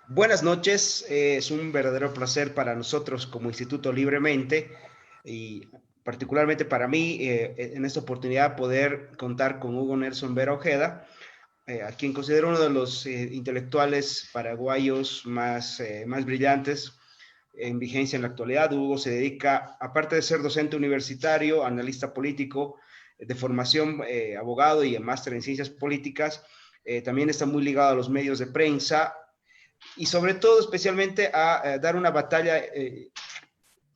Buenas noches, es un verdadero placer para nosotros como Instituto Libremente y particularmente para mí en esta oportunidad poder contar con Hugo Nelson Vera Ojeda, a quien considero uno de los intelectuales paraguayos más brillantes en vigencia en la actualidad. Hugo se dedica, aparte de ser docente universitario, analista político de formación, abogado y máster en ciencias políticas, también está muy ligado a los medios de prensa y sobre todo especialmente a dar una batalla,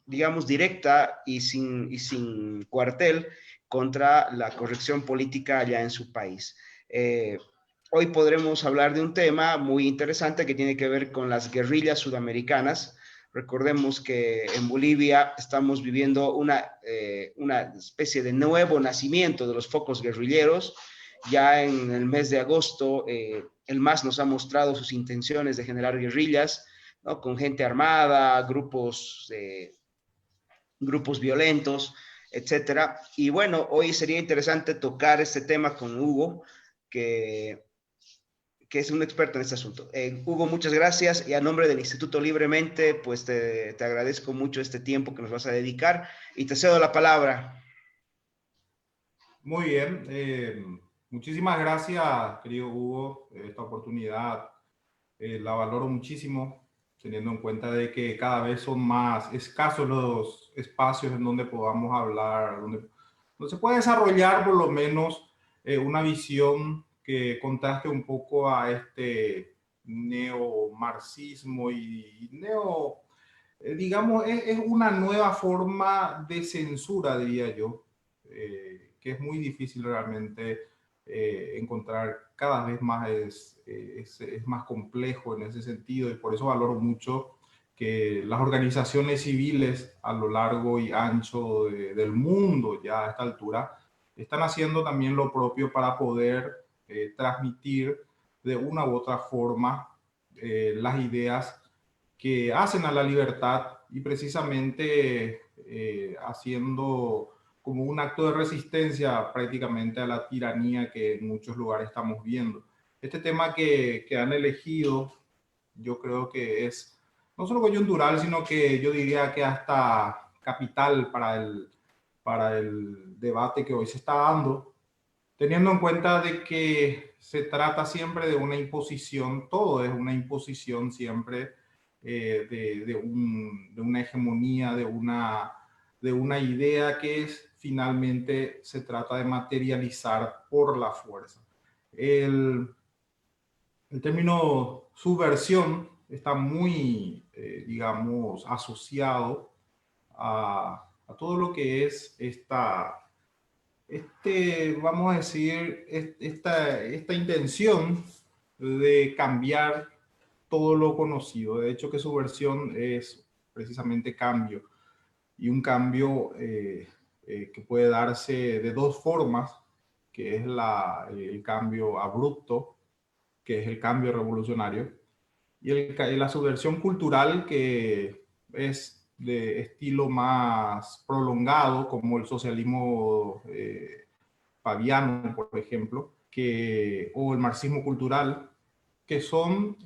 digamos, directa y sin cuartel contra la corrección política allá en su país. Hoy podremos hablar de un tema muy interesante que tiene que ver con las guerrillas sudamericanas. Recordemos que en Bolivia estamos viviendo una especie de nuevo nacimiento de los focos guerrilleros. Ya en el mes de agosto, el MAS nos ha mostrado sus intenciones de generar guerrillas, ¿no? Con gente armada, grupos violentos, etcétera. Y bueno, hoy sería interesante tocar este tema con Hugo, que, que es un experto en este asunto. Hugo, muchas gracias y a nombre del Instituto Libremente, pues te agradezco mucho este tiempo que nos vas a dedicar y te cedo la palabra. Muy bien, muchísimas gracias, querido Hugo. Esta oportunidad la valoro muchísimo, teniendo en cuenta de que cada vez son más escasos los espacios en donde podamos hablar, donde se puede desarrollar por lo menos una visión que contraste un poco a este neomarxismo y digamos, es una nueva forma de censura, diría yo, que es muy difícil realmente encontrar. Cada vez más es más complejo en ese sentido, y por eso valoro mucho que las organizaciones civiles a lo largo y ancho del mundo ya a esta altura están haciendo también lo propio para poder transmitir de una u otra forma las ideas que hacen a la libertad, y precisamente haciendo como un acto de resistencia prácticamente a la tiranía que en muchos lugares estamos viendo. Este tema que han elegido, yo creo que es no solo coyuntural, sino que yo diría que hasta capital para el debate que hoy se está dando, teniendo en cuenta de que se trata siempre de una imposición. Todo es una imposición siempre de una hegemonía, de una idea que es, finalmente se trata de materializar por la fuerza. El, el término subversión está muy, digamos, asociado a todo lo que es vamos a decir, esta intención de cambiar todo lo conocido. De hecho, que subversión es precisamente cambio, y un cambio que puede darse de dos formas, que es el cambio abrupto, que es el cambio revolucionario, y la subversión cultural, que es de estilo más prolongado, como el socialismo fabiano, por ejemplo, o el marxismo cultural, que son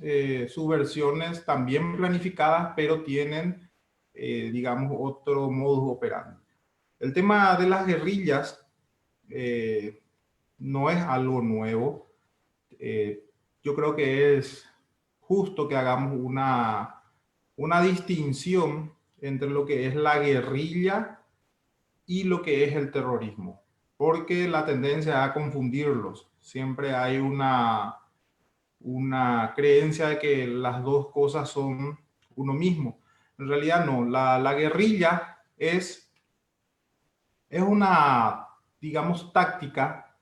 subversiones también planificadas, pero tienen, digamos, otro modus operandi. El tema de las guerrillas eh, no es algo nuevo. Eh, yo creo que es justo que hagamos una distinción entre lo que es la guerrilla y lo que es el terrorismo, porque la tendencia a confundirlos. Siempre hay una creencia de que las dos cosas son uno mismo. En realidad no, la guerrilla es una, digamos, táctica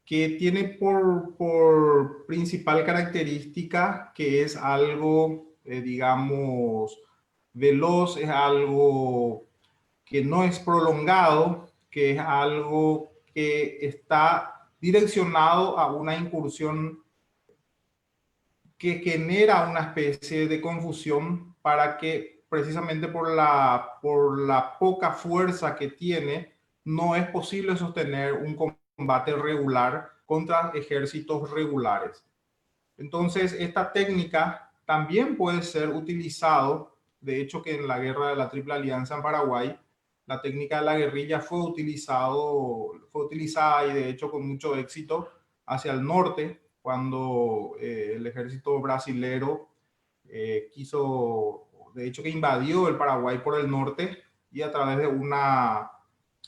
que tiene por principal característica que es algo, digamos, veloz, es algo que no es prolongado, que es algo que está direccionado a una incursión que genera una especie de confusión, para que precisamente por la poca fuerza que tiene, no es posible sostener un combate regular contra ejércitos regulares. Entonces, esta técnica también puede ser utilizado. De hecho, que en la guerra de la Triple Alianza en Paraguay, la técnica de la guerrilla fue utilizada y de hecho con mucho éxito hacia el norte, cuando el ejército brasilero de hecho que invadió el Paraguay por el norte y a través de una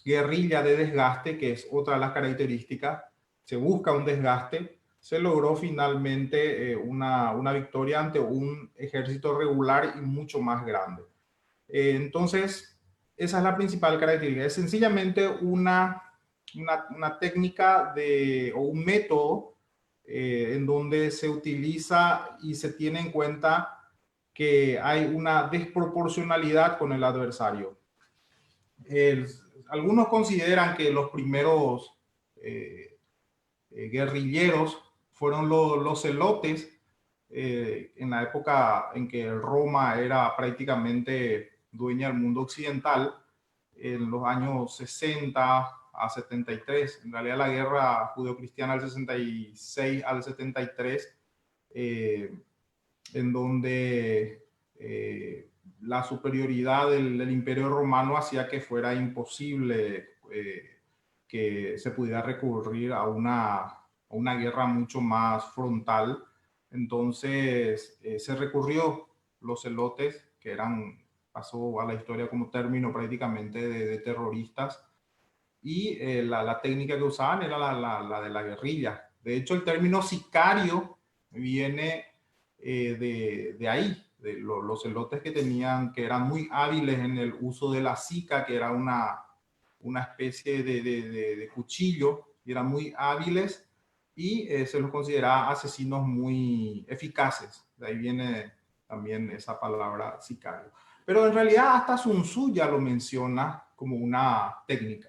guerrilla de desgaste, que es otra de las características, se busca un desgaste, se logró finalmente una victoria ante un ejército regular y mucho más grande. Entonces, esa es la principal característica. Es sencillamente una técnica o un método en donde se utiliza y se tiene en cuenta que hay una desproporcionalidad con el adversario. Algunos consideran que los primeros guerrilleros fueron los celotes, en la época en que Roma era prácticamente dueña del mundo occidental, en los años 60 a 73. En realidad la guerra judeocristiana del 66 al 73, en donde la superioridad del Imperio Romano hacía que fuera imposible que se pudiera recurrir a una guerra mucho más frontal. Entonces se recurrió los celotes, que pasó a la historia como término prácticamente de terroristas, y la técnica que usaban era la de la guerrilla. De hecho, el término sicario viene de ahí, de los celotes que eran muy hábiles en el uso de la sica, que era una especie de cuchillo, y eran muy hábiles y se los consideraba asesinos muy eficaces. De ahí viene también esa palabra sicario. Pero en realidad hasta Sun Tzu ya lo menciona como una técnica.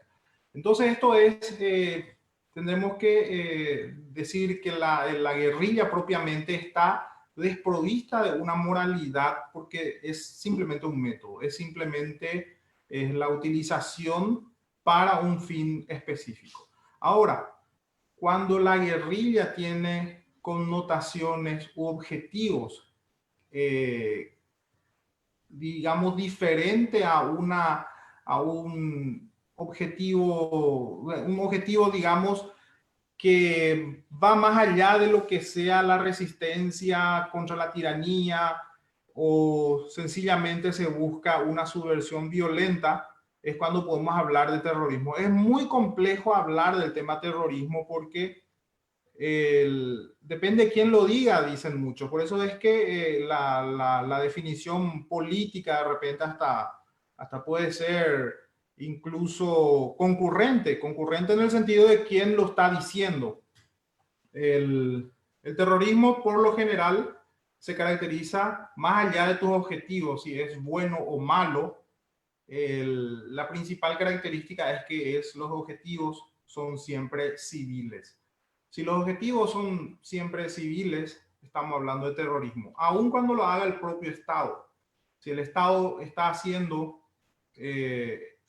Entonces esto tendremos que decir que la guerrilla propiamente está desprovista de una moralidad, porque es simplemente un método, es simplemente la utilización para un fin específico. Ahora, cuando la guerrilla tiene connotaciones u objetivos, digamos, diferente a un objetivo, digamos, que va más allá de lo que sea la resistencia contra la tiranía, o sencillamente se busca una subversión violenta, es cuando podemos hablar de terrorismo. Es muy complejo hablar del tema terrorismo porque depende de quién lo diga, dicen muchos. Por eso es que la definición política de repente hasta puede ser incluso concurrente en el sentido de quién lo está diciendo. El terrorismo por lo general se caracteriza más allá de tus objetivos, si es bueno o malo. La principal característica es que los objetivos son siempre civiles. Si los objetivos son siempre civiles, estamos hablando de terrorismo, aun cuando lo haga el propio Estado. Si el Estado está haciendo este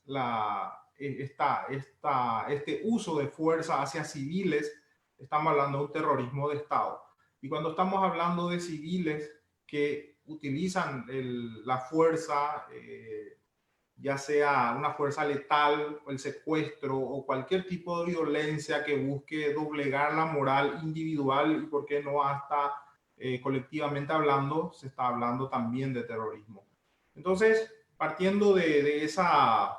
uso de fuerza hacia civiles, estamos hablando de un terrorismo de Estado. Y cuando estamos hablando de civiles que utilizan la fuerza, ya sea una fuerza letal, o el secuestro, o cualquier tipo de violencia que busque doblegar la moral individual y, por qué no, hasta colectivamente hablando, se está hablando también de terrorismo. Entonces, partiendo de esa,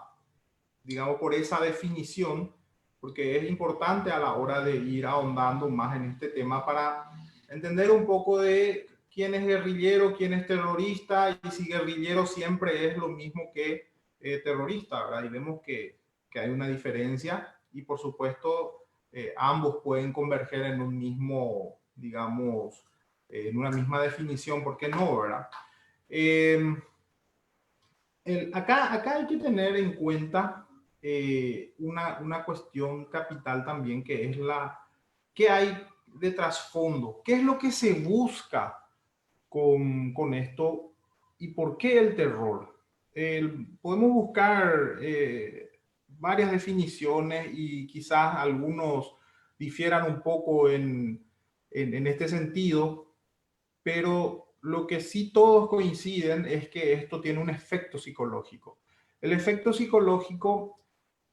digamos, por esa definición, porque es importante a la hora de ir ahondando más en este tema para entender un poco de quién es guerrillero, quién es terrorista, y si guerrillero siempre es lo mismo que terrorista, ¿verdad? Y vemos que hay una diferencia, y por supuesto ambos pueden converger en un mismo, digamos, en una misma definición, ¿por qué no, verdad? Acá hay que tener en cuenta una cuestión capital también, que es ¿qué hay de trasfondo? ¿Qué es lo que se busca con esto y por qué el terror? Podemos buscar varias definiciones y quizás algunos difieran un poco en este sentido, pero lo que sí todos coinciden es que esto tiene un efecto psicológico. El efecto psicológico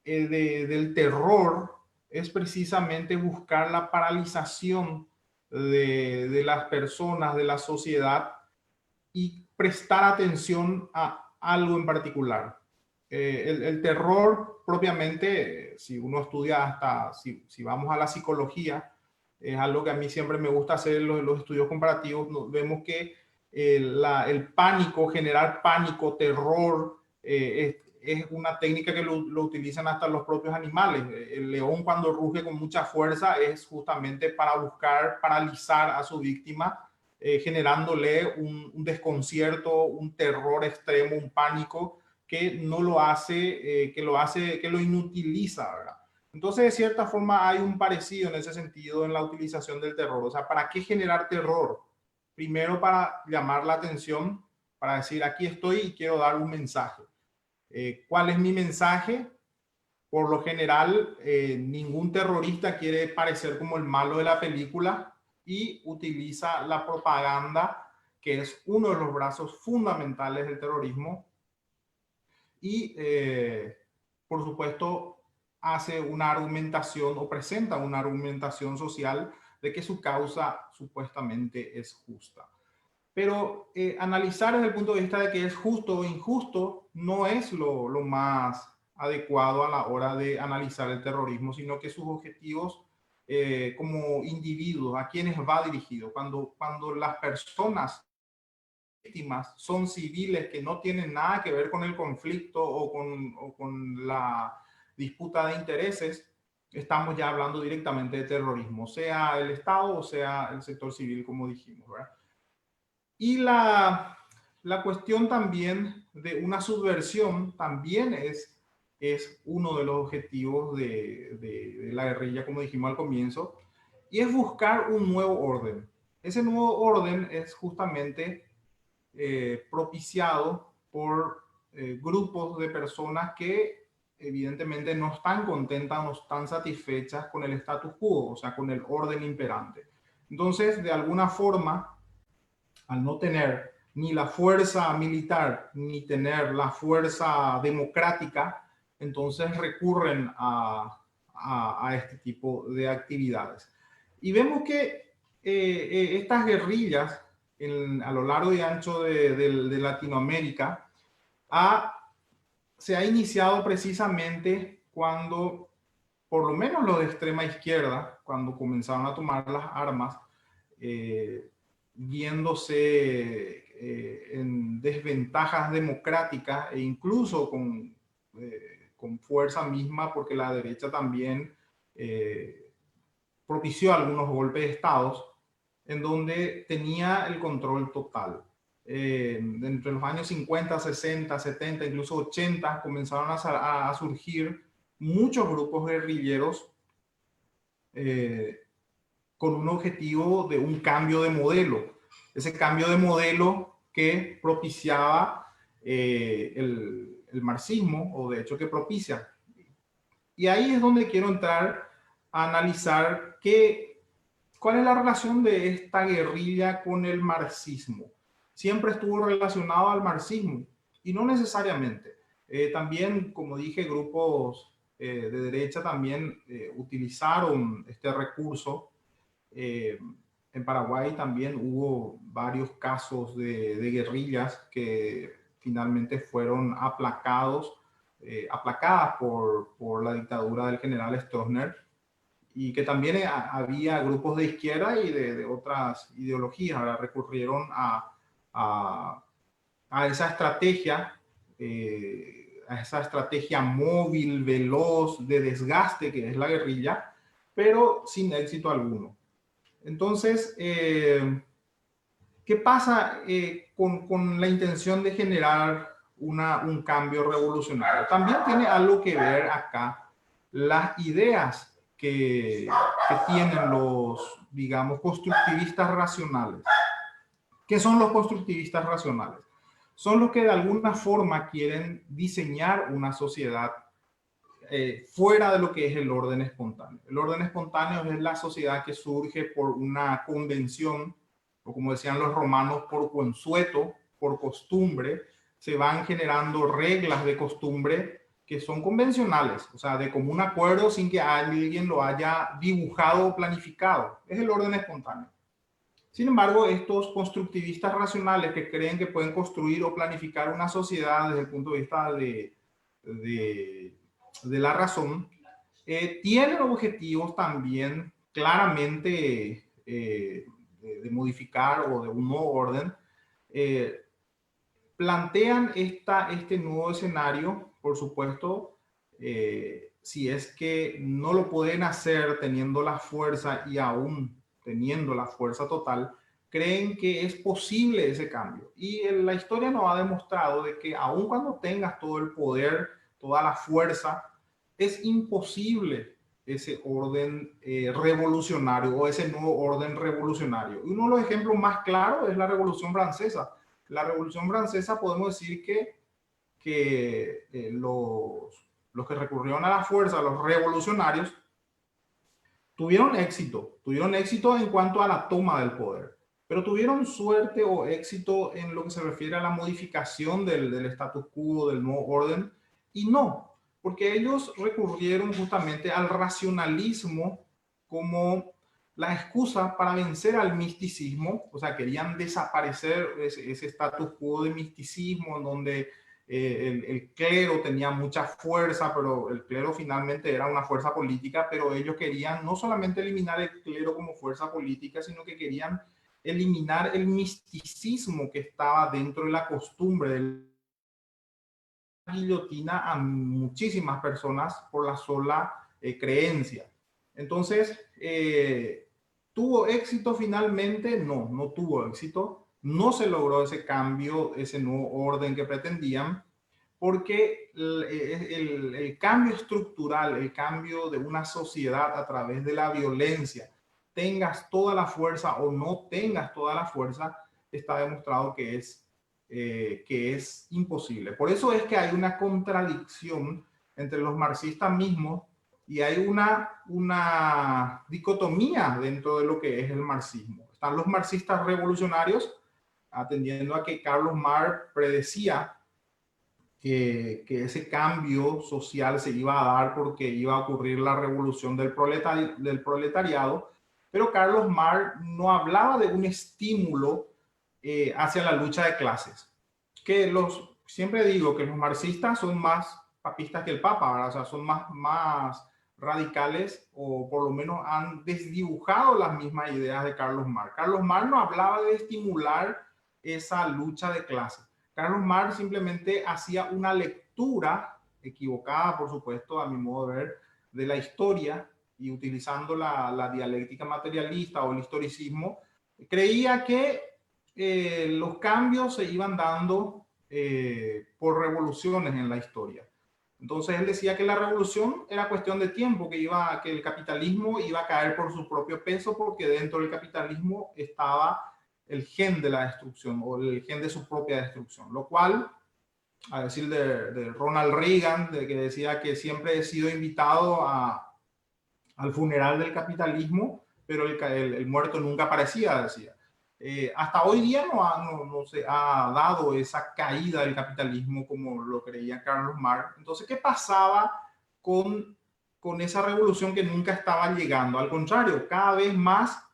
del terror es precisamente buscar la paralización de las personas, de la sociedad, y prestar atención a algo en particular. El terror propiamente, si uno estudia hasta, si vamos a la psicología, es algo que a mí siempre me gusta hacer en los estudios comparativos, vemos que el pánico, generar pánico, terror, es una técnica que lo utilizan hasta los propios animales. El león cuando ruge con mucha fuerza es justamente para buscar paralizar a su víctima, generándole un desconcierto, un terror extremo, un pánico que no lo hace, que lo inutiliza, ¿verdad? Entonces, de cierta forma, hay un parecido en ese sentido en la utilización del terror. O sea, ¿para qué generar terror? Primero, para llamar la atención, para decir, aquí estoy y quiero dar un mensaje. ¿Cuál es mi mensaje? Por lo general, ningún terrorista quiere parecer como el malo de la película y utiliza la propaganda, que es uno de los brazos fundamentales del terrorismo. Y, por supuesto, hace una argumentación o presenta una argumentación social de que su causa supuestamente es justa. Pero analizar desde el punto de vista de que es justo o injusto no es lo más adecuado a la hora de analizar el terrorismo, sino que sus objetivos como individuos, a quienes va dirigido. Cuando las personas víctimas son civiles que no tienen nada que ver con el conflicto o con la disputa de intereses, estamos ya hablando directamente de terrorismo, sea el Estado o sea el sector civil, como dijimos, ¿verdad? Y la cuestión también de una subversión también es uno de los objetivos de la guerrilla, como dijimos al comienzo, y es buscar un nuevo orden. Ese nuevo orden es justamente propiciado por grupos de personas que evidentemente no están contentas, no están satisfechas con el status quo, o sea, con el orden imperante. Entonces, de alguna forma, al no tener ni la fuerza militar ni tener la fuerza democrática, entonces recurren a este tipo de actividades. Y vemos que estas guerrillas a lo largo y ancho de Latinoamérica se ha iniciado precisamente cuando, por lo menos los de extrema izquierda, cuando comenzaron a tomar las armas, viéndose en desventajas democráticas e incluso con fuerza misma, porque la derecha también propició algunos golpes de Estado en donde tenía el control total. Entre los años 50, 60, 70, incluso 80, comenzaron a surgir muchos grupos guerrilleros con un objetivo de un cambio de modelo. Ese cambio de modelo que propiciaba el marxismo, o de hecho que propicia. Y ahí es donde quiero entrar a analizar cuál es la relación de esta guerrilla con el marxismo. Siempre estuvo relacionado al marxismo y no necesariamente. También, como dije, grupos de derecha también utilizaron este recurso. En Paraguay también hubo varios casos de guerrillas que finalmente fueron aplacadas por la dictadura del general Stroessner, y que también había grupos de izquierda y de otras ideologías. Ahora recurrieron a esa estrategia móvil, veloz, de desgaste que es la guerrilla, pero sin éxito alguno. Entonces, ¿qué pasa con la intención de generar un cambio revolucionario? También tiene algo que ver acá las ideas que tienen los, digamos, constructivistas racionales. ¿Qué son los constructivistas racionales? Son los que de alguna forma quieren diseñar una sociedad fuera de lo que es el orden espontáneo. El orden espontáneo es la sociedad que surge por una convención o como decían los romanos, por consueto, por costumbre, se van generando reglas de costumbre que son convencionales, o sea, de común acuerdo sin que alguien lo haya dibujado o planificado. Es el orden espontáneo. Sin embargo, estos constructivistas racionales que creen que pueden construir o planificar una sociedad desde el punto de vista de la razón, tienen objetivos también claramente de modificar o de un nuevo orden. Plantean este nuevo escenario, por supuesto, si es que no lo pueden hacer teniendo la fuerza y aún teniendo la fuerza total, creen que es posible ese cambio. Y la historia nos ha demostrado de que aun cuando tengas todo el poder, toda la fuerza, es imposible ese orden revolucionario o ese nuevo orden revolucionario. Y uno de los ejemplos más claros es la Revolución Francesa. La Revolución Francesa podemos decir que los que recurrieron a la fuerza, los revolucionarios, tuvieron éxito en cuanto a la toma del poder, pero tuvieron suerte o éxito en lo que se refiere a la modificación del status quo, del nuevo orden, y no, porque ellos recurrieron justamente al racionalismo como la excusa para vencer al misticismo, o sea, querían desaparecer ese status quo de misticismo en donde el clero tenía mucha fuerza, pero el clero finalmente era una fuerza política, pero ellos querían no solamente eliminar el clero como fuerza política, sino que querían eliminar el misticismo que estaba dentro de la costumbre de la guillotina a muchísimas personas por la sola creencia. Entonces, ¿tuvo éxito finalmente? No, no tuvo éxito. No se logró ese cambio, ese nuevo orden que pretendían, porque el cambio estructural, el cambio de una sociedad a través de la violencia, tengas toda la fuerza o no tengas toda la fuerza, está demostrado que es imposible. Por eso es que hay una contradicción entre los marxistas mismos y hay una dicotomía dentro de lo que es el marxismo. Están los marxistas revolucionarios, atendiendo a que Carlos Marx predecía que ese cambio social se iba a dar porque iba a ocurrir la revolución del proletariado, pero Carlos Marx no hablaba de un estímulo hacia la lucha de clases. Siempre digo que los marxistas son más papistas que el Papa, ¿verdad? O sea, son más radicales o por lo menos han desdibujado las mismas ideas de Carlos Marx. Carlos Marx no hablaba de estimular esa lucha de clases. Carlos Marx simplemente hacía una lectura equivocada, por supuesto, a mi modo de ver, de la historia y utilizando la dialéctica materialista o el historicismo, creía que los cambios se iban dando por revoluciones en la historia. Entonces él decía que la revolución era cuestión de tiempo, que el capitalismo iba a caer por su propio peso porque dentro del capitalismo estaba el gen de la destrucción o el gen de su propia destrucción, lo cual, a decir de Ronald Reagan, que decía que siempre he sido invitado al funeral del capitalismo, pero el muerto nunca aparecía, decía. Hasta hoy día no se ha dado esa caída del capitalismo como lo creía Carlos Marx. Entonces, ¿qué pasaba con esa revolución que nunca estaba llegando? Al contrario, cada vez más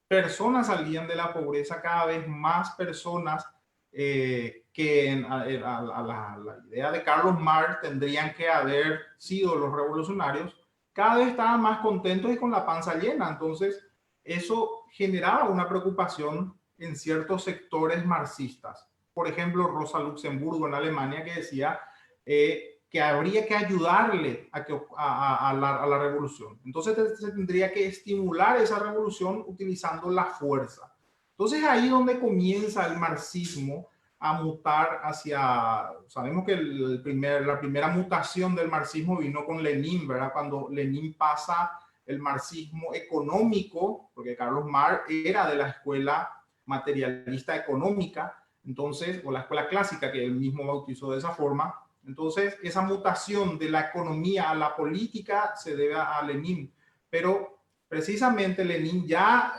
personas salían de la pobreza, cada vez más personas que a la idea de Carlos Marx tendrían que haber sido los revolucionarios, cada vez estaban más contentos y con la panza llena. Entonces, eso generaba una preocupación en ciertos sectores marxistas. Por ejemplo, Rosa Luxemburgo en Alemania, que decía que habría que ayudarle a la revolución. Entonces se tendría que estimular esa revolución utilizando la fuerza. Entonces ahí es donde comienza el marxismo a mutar hacia, sabemos que la primera mutación del marxismo vino con Lenin, ¿verdad? Cuando Lenin pasa el marxismo económico, porque Carlos Marx era de la escuela materialista económica, entonces, o la escuela clásica que él mismo bautizó de esa forma. Entonces, esa mutación de la economía a la política se debe a Lenin, pero precisamente Lenin ya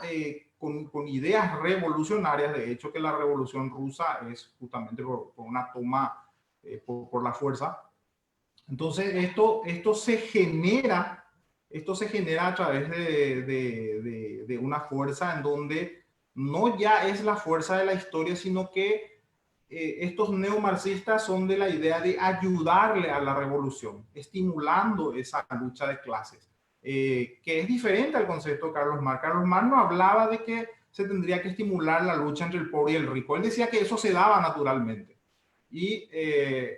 con ideas revolucionarias. De hecho, que la revolución rusa es justamente por una toma por la fuerza. Entonces, esto se genera a través de una fuerza en donde no ya es la fuerza de la historia, sino que estos neomarxistas son de la idea de ayudarle a la revolución, estimulando esa lucha de clases, que es diferente al concepto de Carlos Marx. Carlos Marx no hablaba de que se tendría que estimular la lucha entre el pobre y el rico. Él decía que eso se daba naturalmente. Y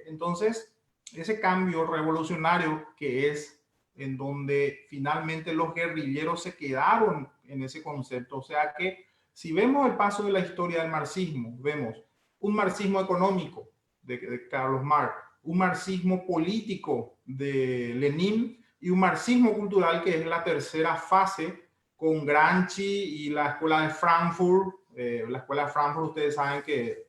entonces, ese cambio revolucionario que es en donde finalmente los guerrilleros se quedaron en ese concepto. O sea que si vemos el paso de la historia del marxismo, vemos un marxismo económico de Carlos Marx, un marxismo político de Lenin y un marxismo cultural que es la tercera fase con Gramsci y la escuela de Frankfurt. La escuela de Frankfurt, ustedes saben que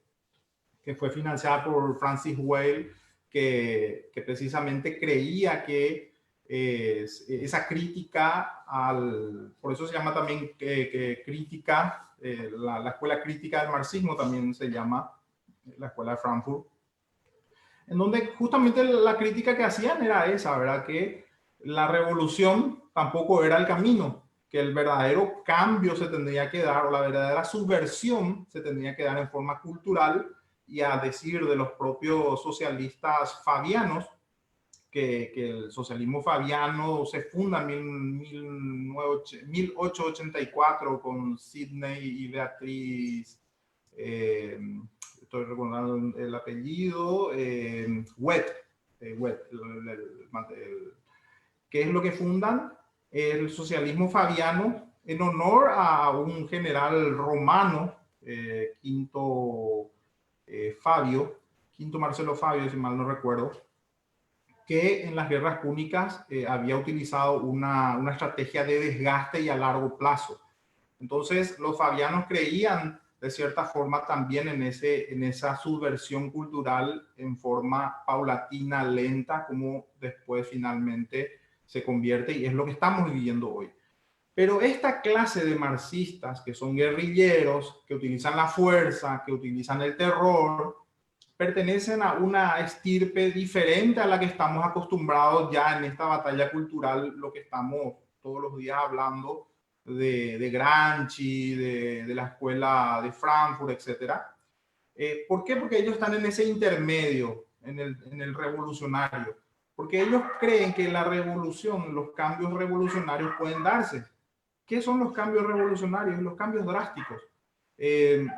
fue financiada por Francis Whale, que precisamente creía que esa crítica por eso se llama también crítica, la escuela crítica del marxismo también se llama la escuela de Frankfurt, en donde justamente la crítica que hacían era esa, ¿verdad? Que la revolución tampoco era el camino, que el verdadero cambio se tendría que dar, o la verdadera subversión se tendría que dar en forma cultural, y a decir de los propios socialistas fabianos, que el socialismo fabiano se funda en 1884 con Sidney y Beatriz, estoy recordando el apellido, Wett, ¿qué es lo que fundan? El socialismo fabiano en honor a un general romano, Quinto Marcelo Fabio, si mal no recuerdo, que en las guerras púnicas había utilizado una estrategia de desgaste y a largo plazo. Entonces, los fabianos creían de cierta forma también en esa subversión cultural en forma paulatina, lenta, como después finalmente se convierte, y es lo que estamos viviendo hoy. Pero esta clase de marxistas, que son guerrilleros, que utilizan la fuerza, que utilizan el terror, pertenecen a una estirpe diferente a la que estamos acostumbrados ya en esta batalla cultural, lo que estamos todos los días hablando de Gramsci, de la escuela de Frankfurt, etc. ¿Por qué? Porque ellos están en ese intermedio, en el revolucionario. Porque ellos creen que la revolución, los cambios revolucionarios pueden darse. ¿Qué son los cambios revolucionarios? Los cambios drásticos.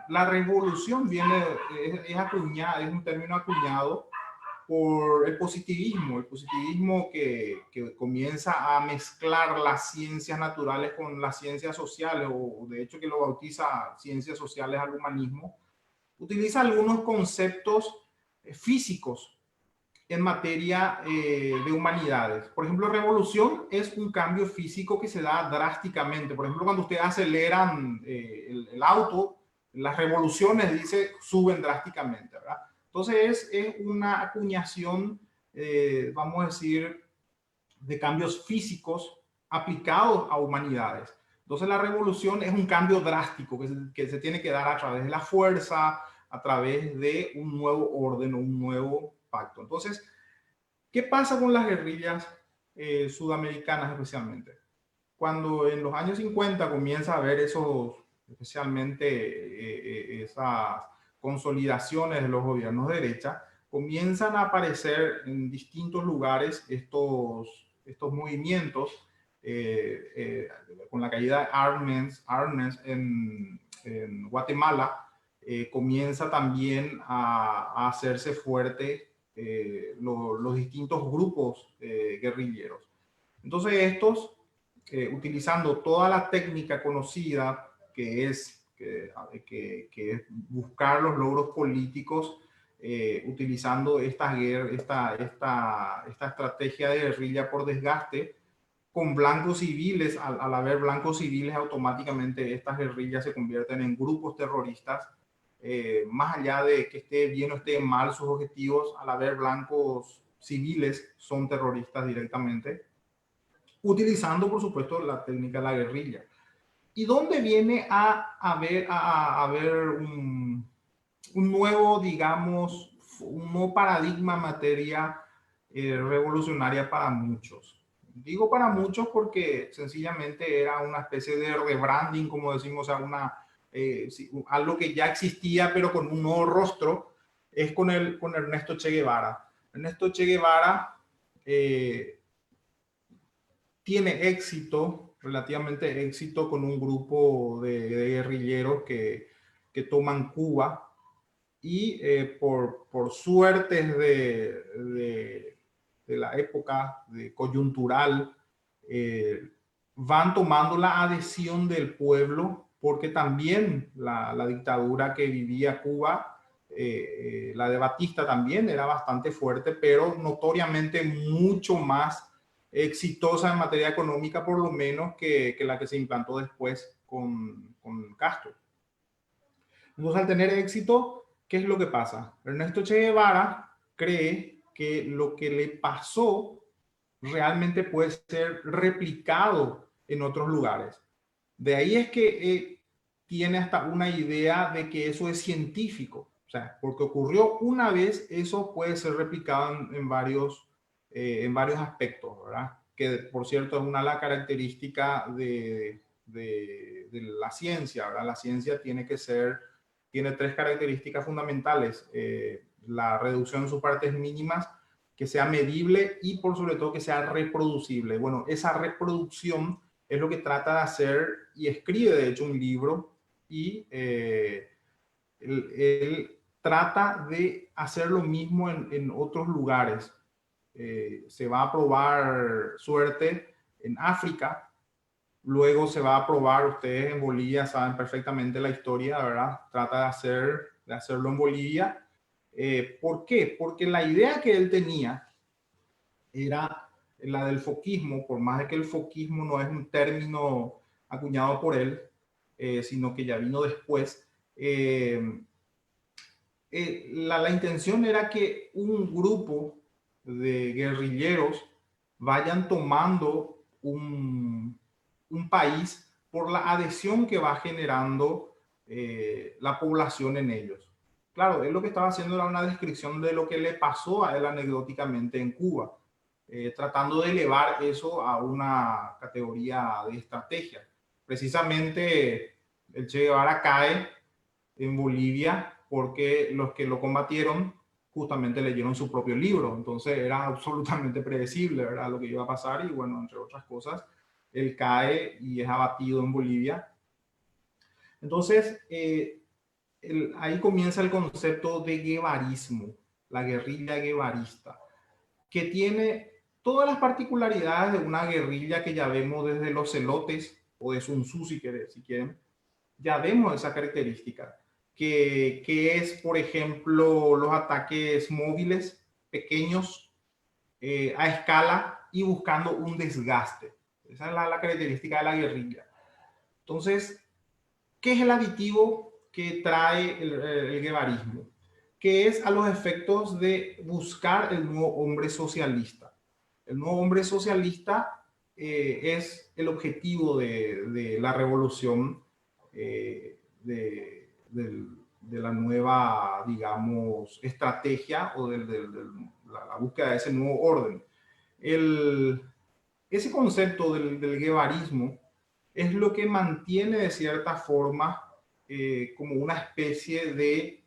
La revolución es acuñada, es un término acuñado por el positivismo que comienza a mezclar las ciencias naturales con las ciencias sociales, o de hecho que lo bautiza ciencias sociales al humanismo. Utiliza algunos conceptos físicos en materia de humanidades. Por ejemplo, revolución es un cambio físico que se da drásticamente. Por ejemplo, cuando ustedes aceleran el auto, las revoluciones, dice, suben drásticamente, ¿verdad? Entonces es una acuñación, vamos a decir, de cambios físicos aplicados a humanidades. Entonces la revolución es un cambio drástico que se tiene que dar a través de la fuerza, a través de un nuevo orden, un nuevo pacto. Entonces, ¿qué pasa con las guerrillas sudamericanas especialmente? Cuando en los años 50 comienza a haber especialmente esas consolidaciones de los gobiernos de derecha, comienzan a aparecer en distintos lugares estos movimientos, con la caída de Arbenz en Guatemala, comienza también a hacerse fuerte los distintos grupos guerrilleros. Entonces estos, utilizando toda la técnica conocida que es buscar los logros políticos, utilizando esta estrategia de guerrilla por desgaste, con blancos civiles. Al haber blancos civiles, automáticamente estas guerrillas se convierten en grupos terroristas. Más allá de que esté bien o esté mal sus objetivos, al haber blancos civiles, son terroristas directamente, utilizando, por supuesto, la técnica de la guerrilla. ¿Y dónde viene a haber un nuevo, digamos, un nuevo paradigma en materia revolucionaria para muchos? Digo para muchos porque sencillamente era una especie de rebranding, como decimos, o sea, algo que ya existía pero con un nuevo rostro, es con Ernesto Che Guevara. Ernesto Che Guevara tiene éxito, relativamente éxito, con un grupo de guerrilleros que toman Cuba y por suertes de la época de coyuntural, van tomando la adhesión del pueblo, porque también la dictadura que vivía Cuba, la de Batista también era bastante fuerte, pero notoriamente mucho más exitosa en materia económica, por lo menos, que la que se implantó después con Castro. Entonces, al tener éxito, ¿qué es lo que pasa? Ernesto Che Guevara cree que lo que le pasó realmente puede ser replicado en otros lugares. De ahí es que tiene hasta una idea de que eso es científico. O sea, porque ocurrió una vez, eso puede ser replicado en varios aspectos, ¿verdad? Que, por cierto, es una de las características de la ciencia, ¿verdad? La ciencia tiene tres características fundamentales. La reducción en sus partes mínimas, que sea medible y por sobre todo que sea reproducible. Bueno, esa reproducción es lo que trata de hacer y escribe de hecho un libro y él trata de hacer lo mismo en otros lugares. Se va a probar suerte en África, luego se va a probar, ustedes en Bolivia saben perfectamente la historia, ¿verdad? Trata de hacerlo en Bolivia. ¿Por qué? Porque la idea que él tenía era la del foquismo, por más de que el foquismo no es un término acuñado por él, sino que ya vino después. La intención era que un grupo de guerrilleros vayan tomando un país por la adhesión que va generando la población en ellos. Claro, él lo que estaba haciendo era una descripción de lo que le pasó a él anecdóticamente en Cuba, tratando de elevar eso a una categoría de estrategia. Precisamente el Che Guevara cae en Bolivia porque los que lo combatieron justamente leyeron su propio libro, entonces era absolutamente predecible, ¿verdad?, lo que iba a pasar y bueno, entre otras cosas, él cae y es abatido en Bolivia. Entonces, ahí comienza el concepto de guevarismo, la guerrilla guevarista, que tiene todas las particularidades de una guerrilla que ya vemos desde los celotes o de Sun Tzu, si quieren, ya vemos esa característica, que es, por ejemplo, los ataques móviles, pequeños, a escala y buscando un desgaste. Esa es la característica de la guerrilla. Entonces, ¿qué es el aditivo que trae el guevarismo? Que es a los efectos de buscar el nuevo hombre socialista. El nuevo hombre socialista es el objetivo de la revolución, de la nueva, digamos, estrategia o de la búsqueda de ese nuevo orden. Ese concepto del guevarismo es lo que mantiene de cierta forma como una especie de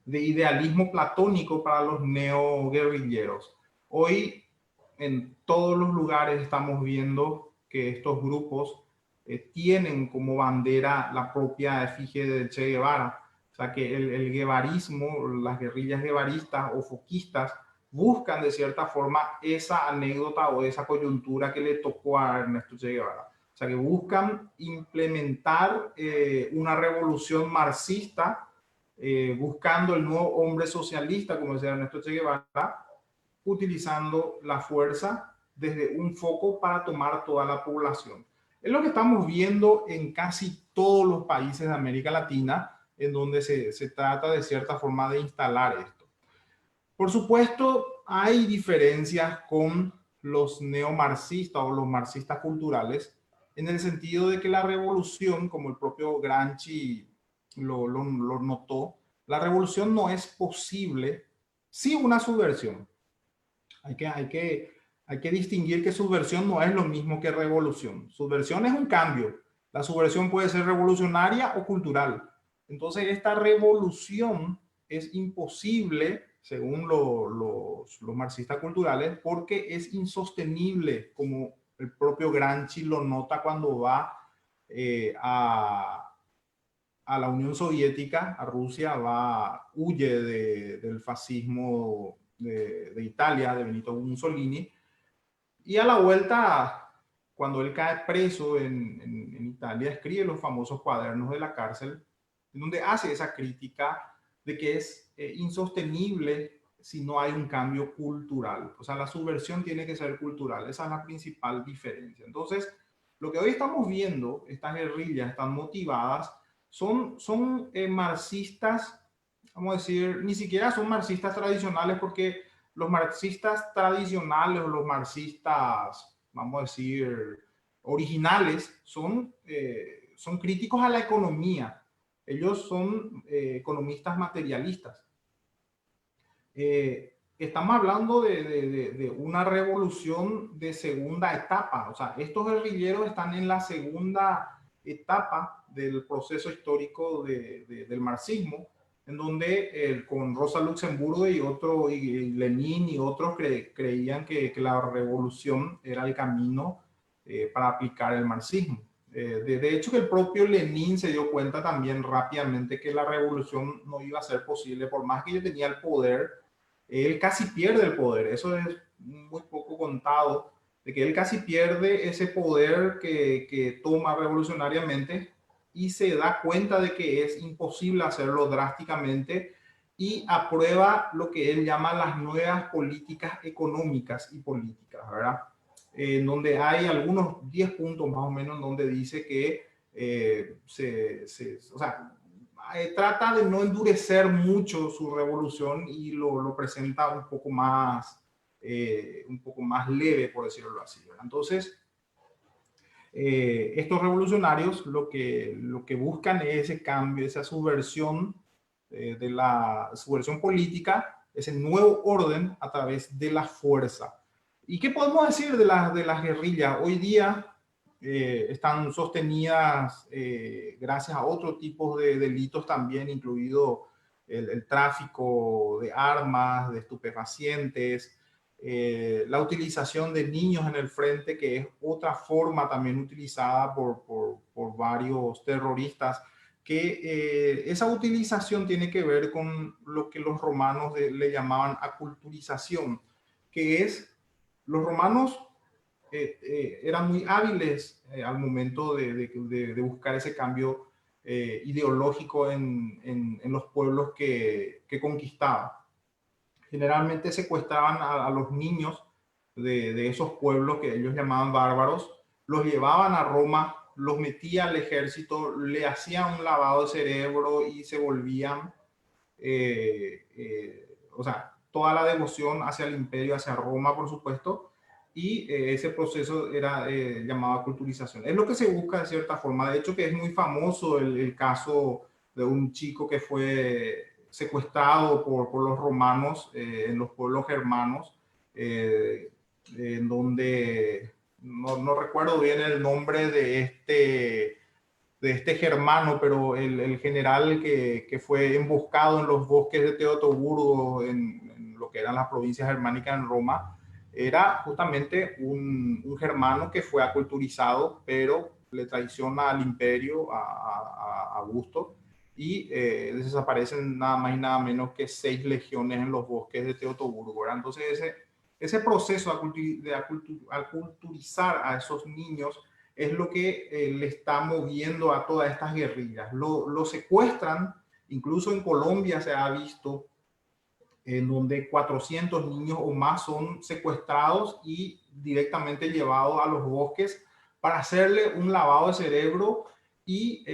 idealismo platónico para los neoguerrilleros. Hoy en todos los lugares estamos viendo que estos grupos tienen como bandera la propia efigie de Che Guevara. O sea que el guevarismo, las guerrillas guevaristas o foquistas, buscan de cierta forma esa anécdota o esa coyuntura que le tocó a Ernesto Che Guevara. O sea que buscan implementar una revolución marxista, buscando el nuevo hombre socialista, como decía Ernesto Che Guevara, utilizando la fuerza desde un foco para tomar toda la población. Es lo que estamos viendo en casi todos los países de América Latina, en donde se trata de cierta forma de instalar esto. Por supuesto, hay diferencias con los neomarxistas o los marxistas culturales, en el sentido de que la revolución, como el propio Gramsci lo notó, la revolución no es posible sin una subversión. Hay que distinguir que subversión no es lo mismo que revolución. Subversión es un cambio. La subversión puede ser revolucionaria o cultural. Entonces, esta revolución es imposible, según los marxistas culturales, porque es insostenible, como el propio Gramsci lo nota cuando va a la Unión Soviética, a Rusia, huye del fascismo de Italia, de Benito Mussolini, y a la vuelta, cuando él cae preso en Italia, escribe los famosos cuadernos de la cárcel, en donde hace esa crítica de que es insostenible si no hay un cambio cultural. O sea, la subversión tiene que ser cultural. Esa es la principal diferencia. Entonces, lo que hoy estamos viendo, estas guerrillas están motivadas, son marxistas, vamos a decir, ni siquiera son marxistas tradicionales, porque los marxistas tradicionales o los marxistas, vamos a decir, originales, son críticos a la economía. Ellos son economistas materialistas. Estamos hablando de una revolución de segunda etapa. O sea, estos guerrilleros están en la segunda etapa del proceso histórico del marxismo, en donde con Rosa Luxemburgo y Lenin y otros creían que la revolución era el camino para aplicar el marxismo. De hecho, que el propio Lenin se dio cuenta también rápidamente que la revolución no iba a ser posible, por más que ella tenía el poder. Él casi pierde el poder, eso es muy poco contado, de que él casi pierde ese poder que toma revolucionariamente y se da cuenta de que es imposible hacerlo drásticamente y aprueba lo que él llama las nuevas políticas económicas y políticas, ¿verdad? En donde hay algunos 10 puntos más o menos donde dice que o sea, trata de no endurecer mucho su revolución y lo presenta un poco más leve, por decirlo así, ¿verdad? Entonces, estos revolucionarios lo que buscan es ese cambio, esa subversión de la subversión política, ese nuevo orden a través de la fuerza. ¿Y qué podemos decir de las guerrillas? Hoy día están sostenidas gracias a otro tipo de delitos también, incluido el tráfico de armas, de estupefacientes, la utilización de niños en el frente, que es otra forma también utilizada por varios terroristas, que esa utilización tiene que ver con lo que los romanos le llamaban aculturización, que es los romanos eran muy hábiles al momento de buscar ese cambio ideológico en los pueblos que conquistaban. Generalmente secuestraban a los niños de esos pueblos que ellos llamaban bárbaros, los llevaban a Roma, los metían al ejército, le hacían un lavado de cerebro y se volvían, o sea, toda la devoción hacia el imperio, hacia Roma, por supuesto, y ese proceso era llamado culturización. Es lo que se busca de cierta forma. De hecho, que es muy famoso el caso de un chico que fue secuestrado por los romanos en los pueblos germanos, en donde no recuerdo bien el nombre de este germano, pero el general que fue emboscado en los bosques de Teutoburgo, en lo que eran las provincias germánicas en Roma, era justamente un germano que fue aculturizado, pero le traiciona al imperio, a Augusto, y desaparecen nada más y nada menos que 6 legiones en los bosques de Teutoburgo, ¿verdad? Entonces ese proceso de aculturizar a esos niños es lo que le está moviendo a todas estas guerrillas. Lo secuestran, incluso en Colombia se ha visto en donde 400 niños o más son secuestrados y directamente llevados a los bosques para hacerle un lavado de cerebro y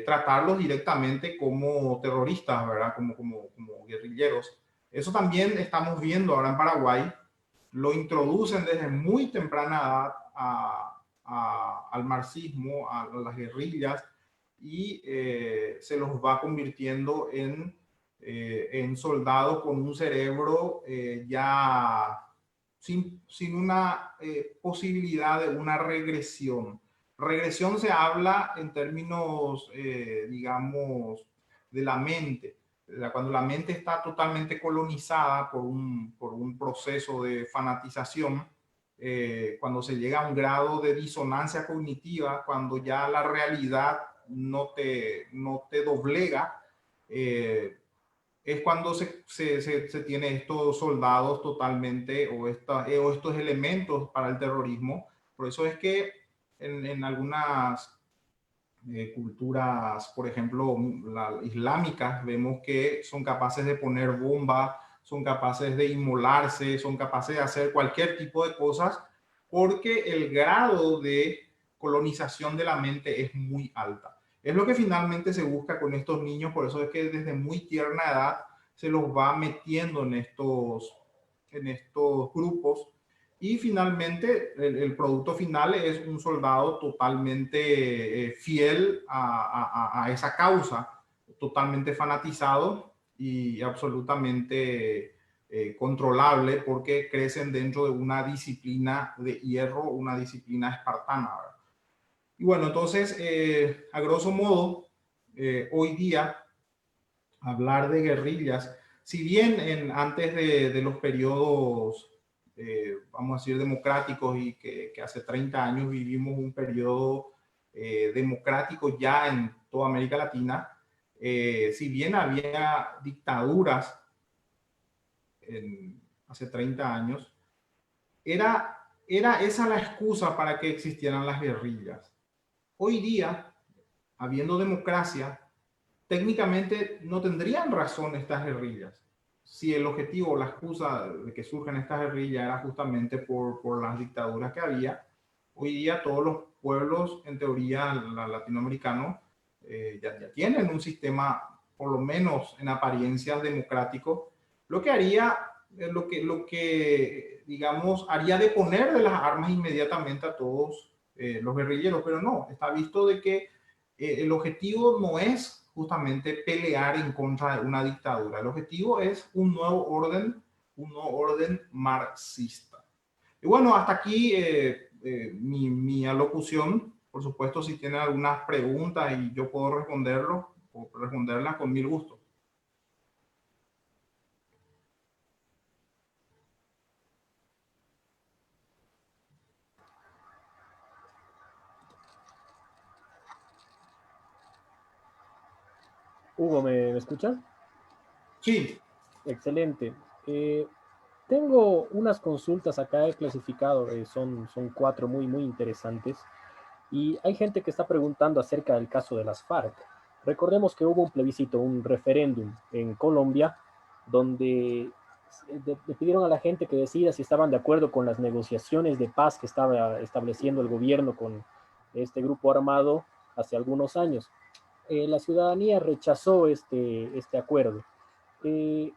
tratarlos directamente como terroristas, ¿verdad? Como guerrilleros. Eso también estamos viendo ahora en Paraguay. Lo introducen desde muy temprana edad al marxismo, a las guerrillas, y se los va convirtiendo en soldados con un cerebro ya sin una posibilidad de una regresión. Regresión se habla en términos, digamos, de la mente. Cuando la mente está totalmente colonizada por un proceso de fanatización, cuando se llega a un grado de disonancia cognitiva, cuando ya la realidad no te doblega, es cuando se tiene estos soldados totalmente o estos elementos para el terrorismo. Por eso es que en algunas culturas, por ejemplo, islámicas, vemos que son capaces de poner bombas, son capaces de inmolarse, son capaces de hacer cualquier tipo de cosas, porque el grado de colonización de la mente es muy alta. Es lo que finalmente se busca con estos niños, por eso es que desde muy tierna edad se los va metiendo en estos grupos, y finalmente el producto final es un soldado totalmente fiel a esa causa, totalmente fanatizado y absolutamente controlable, porque crecen dentro de una disciplina de hierro, una disciplina espartana, ¿verdad? Y bueno, entonces, a grosso modo, hoy día, hablar de guerrillas, si bien antes de los periodos, vamos a decir, democráticos, y que hace 30 años vivimos un periodo democrático ya en toda América Latina, si bien había dictaduras hace 30 años, era esa la excusa para que existieran las guerrillas. Hoy día, habiendo democracia, técnicamente no tendrían razón estas guerrillas. Si el objetivo o la excusa de que surjan estas guerrillas era justamente por las dictaduras que había, hoy día todos los pueblos, en teoría, latinoamericanos, ya tienen un sistema, por lo menos en apariencias, democrático, lo que haría, lo que, digamos, haría deponer de las armas inmediatamente a todos los guerrilleros, pero no, está visto de que el objetivo no es justamente pelear en contra de una dictadura. El objetivo es un nuevo orden marxista. Y bueno, hasta aquí mi alocución. Por supuesto, si tienen algunas preguntas y yo puedo responderlas con mil gusto. Hugo, ¿me escuchas? Sí. Excelente. Eh, Tengo unas consultas acá, he clasificado, son cuatro muy interesantes. Y hay gente que está preguntando acerca del caso de las FARC. Recordemos que hubo un plebiscito, un referéndum en Colombia, donde le pidieron a la gente que decida si estaban de acuerdo con las negociaciones de paz que estaba estableciendo el gobierno con este grupo armado hace algunos años. La ciudadanía rechazó este acuerdo. Eh,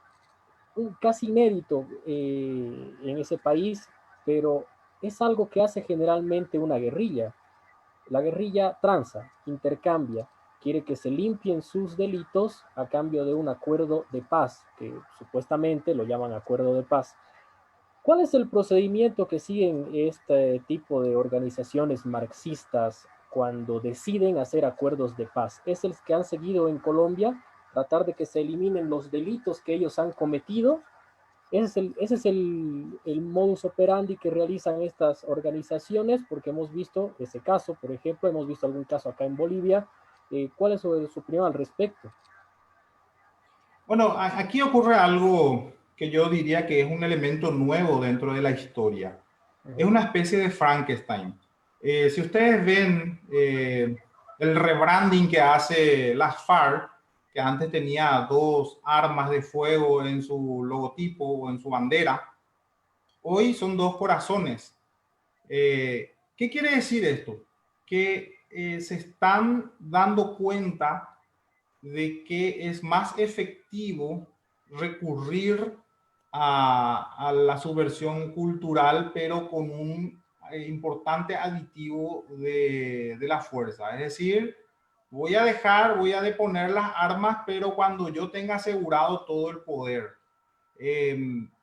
Casi inédito en ese país, pero es algo que hace generalmente una guerrilla. La guerrilla tranza, intercambia, quiere que se limpien sus delitos a cambio de un acuerdo de paz, que supuestamente lo llaman acuerdo de paz. ¿Cuál es el procedimiento que siguen este tipo de organizaciones marxistas cuando deciden hacer acuerdos de paz? ¿Es el que han seguido en Colombia? Tratar de que se eliminen los delitos que ellos han cometido. Ese es el modus operandi que realizan estas organizaciones, porque hemos visto ese caso, por ejemplo, hemos visto algún caso acá en Bolivia. ¿Cuál es su opinión al respecto? Bueno, aquí ocurre algo que yo diría que es un elemento nuevo dentro de la historia. Es una especie de Frankenstein. Si ustedes ven el rebranding que hace las FARC, que antes tenía dos armas de fuego en su logotipo o en su bandera, hoy son dos corazones. ¿Qué quiere decir esto? Que se están dando cuenta de que es más efectivo recurrir a la subversión cultural, pero con un importante aditivo de la fuerza. Es decir, voy a deponer las armas, pero cuando yo tenga asegurado todo el poder.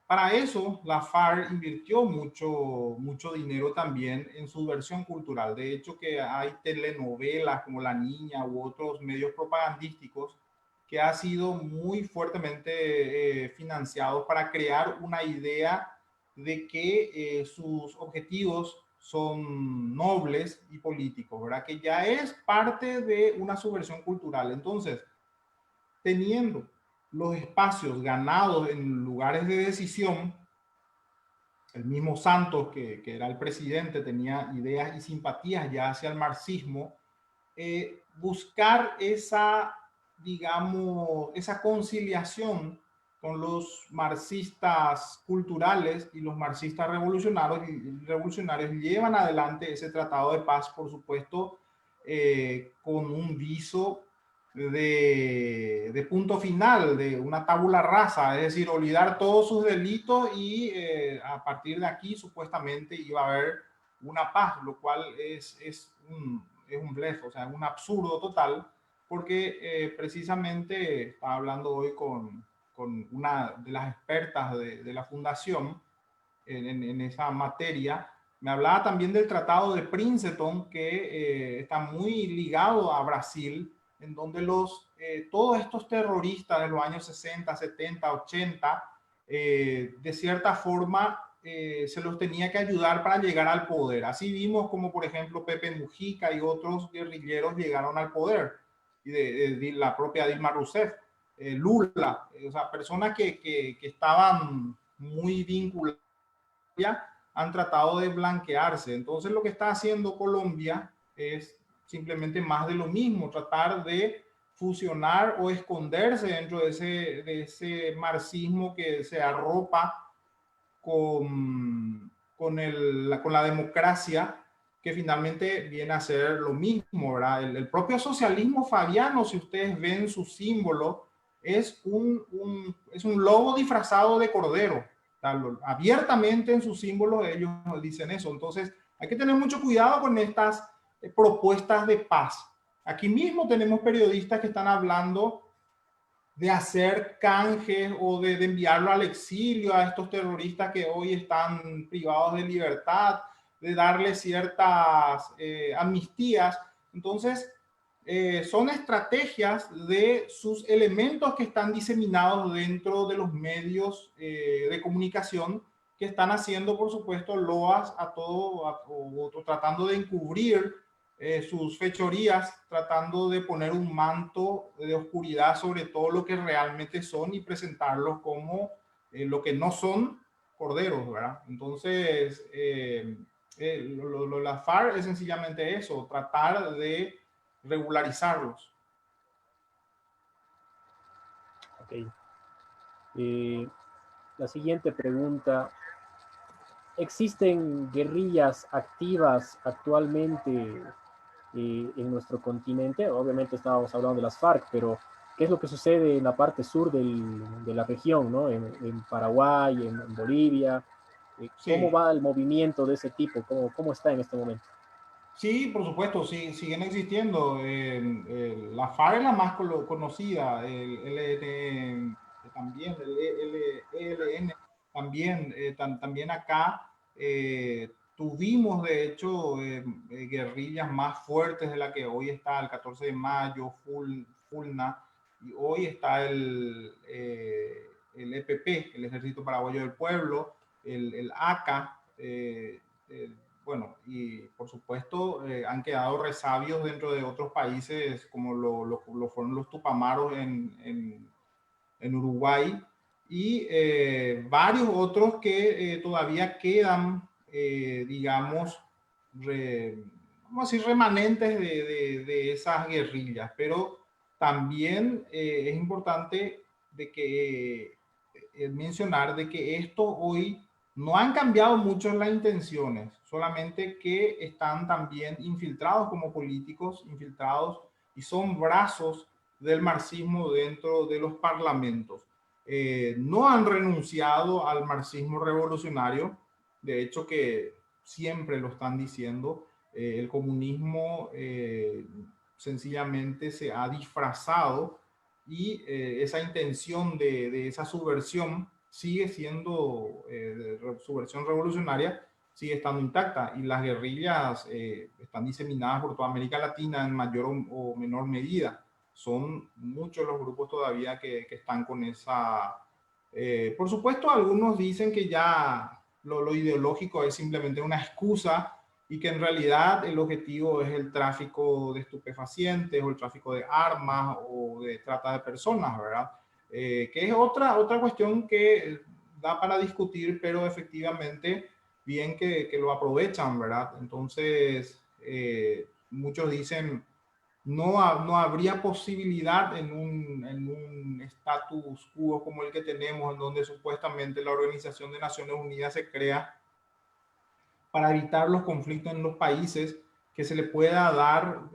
Para eso, la FARC invirtió mucho dinero también en su versión cultural. De hecho, que hay telenovelas como La Niña u otros medios propagandísticos que han sido muy fuertemente financiados para crear una idea de que sus objetivos son nobles y políticos, ¿verdad? Que ya es parte de una subversión cultural. Entonces, teniendo los espacios ganados en lugares de decisión, el mismo Santos, que era el presidente, tenía ideas y simpatías ya hacia el marxismo, buscar esa, digamos, esa conciliación con los marxistas culturales y los marxistas revolucionarios llevan adelante ese tratado de paz, por supuesto, con un viso de punto final, de una tabula rasa, es decir, olvidar todos sus delitos y a partir de aquí supuestamente iba a haber una paz, lo cual es un blef, o sea, un absurdo total, porque precisamente estaba hablando hoy con una de las expertas de la fundación en esa materia. Me hablaba también del Tratado de Princeton, que está muy ligado a Brasil, en donde todos estos terroristas de los años 60, 70, 80, de cierta forma se los tenía que ayudar para llegar al poder. Así vimos como, por ejemplo, Pepe Mujica y otros guerrilleros llegaron al poder, y de la propia Dilma Rousseff, Lula, o sea, personas que estaban muy vinculadas han tratado de blanquearse. Entonces lo que está haciendo Colombia es simplemente más de lo mismo, tratar de fusionar o esconderse dentro de ese marxismo que se arropa con la democracia, que finalmente viene a ser lo mismo, ¿verdad? El propio socialismo fabiano, si ustedes ven su símbolo, es un lobo disfrazado de cordero. Abiertamente en sus símbolos ellos dicen eso. Entonces hay que tener mucho cuidado con estas propuestas de paz. Aquí mismo tenemos periodistas que están hablando de hacer canjes o de enviarlo al exilio a estos terroristas que hoy están privados de libertad, de darles ciertas amnistías. Entonces, son estrategias de sus elementos que están diseminados dentro de los medios de comunicación, que están haciendo, por supuesto, loas a todo, o tratando de encubrir sus fechorías, tratando de poner un manto de oscuridad sobre todo lo que realmente son y presentarlos como lo que no son, corderos, ¿verdad? Entonces, la FARC es sencillamente eso, tratar de regularizarlos. Ok. La siguiente pregunta. ¿Existen guerrillas activas actualmente en nuestro continente? Obviamente estábamos hablando de las FARC, pero ¿qué es lo que sucede en la parte sur de la región, ¿no? En Paraguay, en Bolivia. ¿Cómo Sí. va el movimiento de ese tipo? ¿Cómo está en este momento? Sí, por supuesto, sí, siguen existiendo. La FARC es la más conocida, el LN también, el ELN también, también acá tuvimos de hecho guerrillas más fuertes de la que hoy está el 14 de mayo, FULNA, y hoy está el EPP, el Ejército Paraguayo del Pueblo, el ACA, bueno, y por supuesto han quedado resabios dentro de otros países como lo fueron los Tupamaros en Uruguay y varios otros que todavía quedan, digamos, vamos a decir, remanentes de esas guerrillas. Pero también es importante de que, mencionar de que esto hoy no han cambiado mucho las intenciones, solamente que están también infiltrados como políticos, infiltrados y son brazos del marxismo dentro de los parlamentos. No han renunciado al marxismo revolucionario, de hecho que siempre lo están diciendo. El comunismo sencillamente se ha disfrazado y esa intención de esa subversión sigue siendo, subversión revolucionaria, sigue estando intacta, y las guerrillas están diseminadas por toda América Latina en mayor o menor medida. Son muchos los grupos todavía que están con esa... por supuesto, algunos dicen que ya lo ideológico es simplemente una excusa y que en realidad el objetivo es el tráfico de estupefacientes o el tráfico de armas o de trata de personas, ¿verdad? Que es otra cuestión que da para discutir, pero efectivamente bien que lo aprovechan, ¿verdad? Entonces, muchos dicen, no habría posibilidad en un status quo como el que tenemos, en donde supuestamente la Organización de Naciones Unidas se crea para evitar los conflictos en los países, que se le pueda dar,